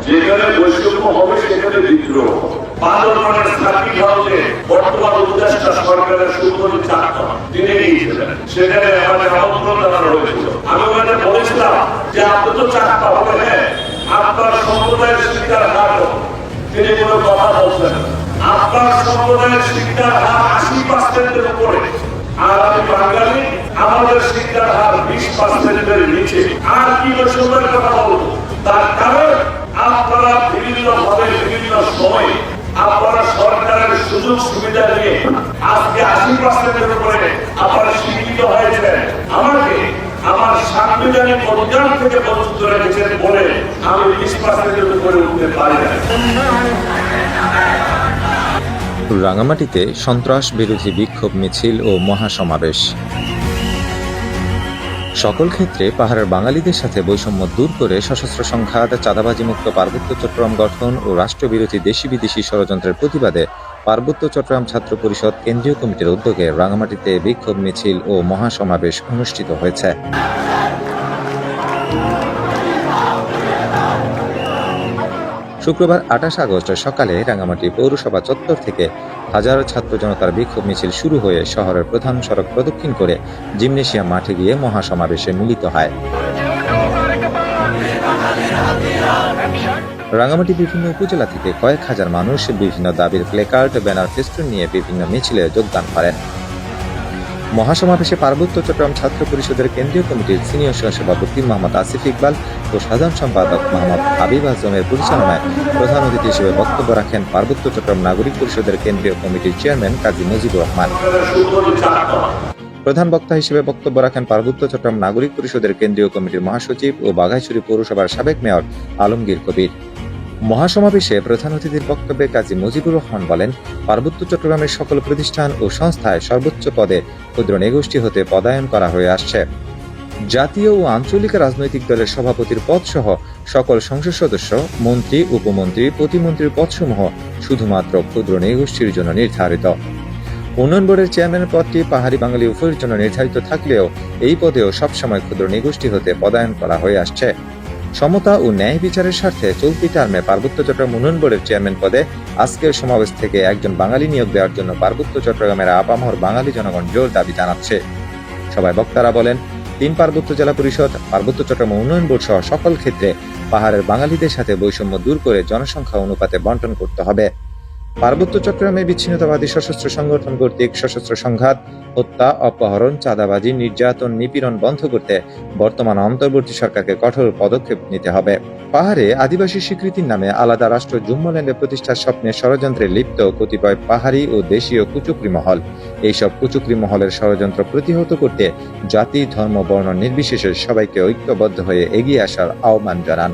যেখানে বৈষম্য হবে সেখানে বিদ্রোহ। বান্দরবানের সার্কিট হাউসে বর্তমান উপদেষ্টা সরকারের সুন্দরী চাকমা তিনি গিয়েছিলেন, সেখানে আমাদের আমন্ত্রণ জানানো হয়েছিল। আমি ওখানে বলেছিলাম যে আপনি তো চাকমা হবে, হ্যাঁ আপনার সম্প্রদায়ের শিক্ষার হার, তিনি কোনো কথা বলছেন না। আপনার সম্প্রদায়ের শিক্ষার হার 80%-এর উপরে, আর আমি বাঙালি, আমাদের শিক্ষার হার 20%-এর নিচে। আর কি বৈষম্যের কথা বলবো? তার কারণ আপনারা বিভিন্ন ভাবে বিভিন্ন সময় আপনারা সরকারের সুযোগ সুবিধা নিয়ে আজকে 80%-এর উপরে আপনারা শিক্ষিত হয়েছেন। আমাকে আমার সাংবিধানিক অধিকার থেকে বঞ্চিত রেখেছেন বলে আমি 20%-এর উপরে উঠতে পারি না। রাঙামাটিতে সন্ত্রাস বিরোধী বিক্ষোভ মিছিল ও মহাসমাবেশ। সকল ক্ষেত্রে পাহাড়ের বাঙালিদের সাথে বৈষম্য দূর করে সশস্ত্র সংঘাত, চাঁদাবাজি মুক্ত পার্বত্য চট্টগ্রাম গঠন ও রাষ্ট্রবিরোধী দেশি বিদেশি ষড়যন্ত্রের প্রতিবাদে পার্বত্য চট্টগ্রাম ছাত্র পরিষদ কেন্দ্রীয় কমিটির উদ্যোগে রাঙামাটিতে বিক্ষোভ মিছিল ও মহাসমাবেশ অনুষ্ঠিত হয়েছে। শুক্রবার 28 আগস্ট সকালে রাঙামাটি পৌরসভা চত্বর থেকে হাজারো ছাত্র জনতার বিক্ষোভ মিছিল শুরু হয়ে শহরের প্রধান সড়ক প্রদক্ষিণ করে জিমনেশিয়াম মাঠে গিয়ে মহাসমাবেশে মিলিত হয়। রাঙামাটি বিভিন্ন উপজেলা থেকে কয়েক হাজার মানুষ বিভিন্ন দাবির প্লেকার্ড, ব্যানার, ফেস্টুন নিয়ে বিভিন্ন মিছিলে যোগদান করেন। মহাসমাবেশে পার্বত্য চট্টগ্রাম ছাত্র পরিষদের কেন্দ্রীয় কমিটির সিনিয়র সহসভাপতি মোহাম্মদ আসিফ ইকবাল ও সাধারণ সম্পাদক মোহাম্মদ হাবিব আজমের পরিচালনায় প্রধান অতিথি হিসেবে বক্তব্য রাখেন পার্বত্য চট্টগ্রাম নাগরিক পরিষদের কেন্দ্রীয় কমিটির চেয়ারম্যান কাজী মুজিবুর রহমান। প্রধান বক্তা হিসেবে বক্তব্য রাখেন পার্বত্য চট্টগ্রাম নাগরিক পরিষদের কেন্দ্রীয় কমিটির মহাসচিব ও বাঘাইছড়ি পৌরসভার সাবেক মেয়র আলমগীর কবির। মহাসমাবেশে প্রধান অতিথির বক্তব্যে কাজী মুজিবুর রহমান বলেন, পার্বত্য চট্টগ্রামের সকল প্রতিষ্ঠান ও সংস্থায় সর্বোচ্চ পদে ক্ষুদ্র নৃগোষ্ঠী হতে পদায়ন করা হয়ে আসছে। জাতীয় ও আঞ্চলিক রাজনৈতিক দলের সভাপতির পদ সহ সকল সংসদ সদস্য, মন্ত্রী, উপমন্ত্রী, প্রতিমন্ত্রীর পদসমূহ শুধুমাত্র ক্ষুদ্র নৃগোষ্ঠীর জন্য নির্ধারিত। উন্নয়ন বোর্ডের চেয়ারম্যান পদটি পাহাড়ি বাঙালি উভয়ের জন্য নির্ধারিত থাকলেও এই পদেও সবসময় ক্ষুদ্র নৃগোষ্ঠী হতে পদায়ন করা হয়ে আসছে। সমতা ও ন্যায় বিচারের স্বার্থে চলতি টার্মে পার্বত্য চট্টগ্রাম উন্নয়ন বোর্ডের চেয়ারম্যান পদে আজকের সমাবেশ থেকে একজন বাঙালি নিয়োগ দেওয়ার জন্য পার্বত্য চট্টগ্রামের আপামর বাঙালি জনগণ জোর দাবি জানাচ্ছে। সবাই বক্তারা বলেন, 3 পার্বত্য জেলা পরিষদ, পার্বত্য চট্টগ্রাম উন্নয়ন বোর্ড সহ সকল ক্ষেত্রে পাহাড়ের বাঙালিদের সাথে বৈষম্য দূর করে জনসংখ্যা অনুপাতে বন্টন করতে হবে। পার্বত্য চট্টগ্রামে বিচ্ছিন্নতাবাদী সশস্ত্র সংগঠন কর্তৃক সশস্ত্র সংঘাত, হত্যা, অপহরণ, চাঁদাবাজি, নির্যাতন, নিপীড়ন বন্ধ করতে বর্তমান অন্তর্বর্তী সরকারকে কঠোর পদক্ষেপ নিতে হবে। পাহাড়ে আদিবাসী স্বীকৃতির নামে আলাদা রাষ্ট্র জুম্মল্যান্ডে প্রতিষ্ঠার স্বপ্নে ষড়যন্ত্রে লিপ্ত কতিপয় পাহাড়ি ও দেশীয় কুচক্রী মহল। এইসব কুচক্রী মহলের ষড়যন্ত্র প্রতিহত করতে জাতি, ধর্ম, বর্ণ নির্বিশেষে সবাইকে ঐক্যবদ্ধ হয়ে এগিয়ে আসার আহ্বান জানান।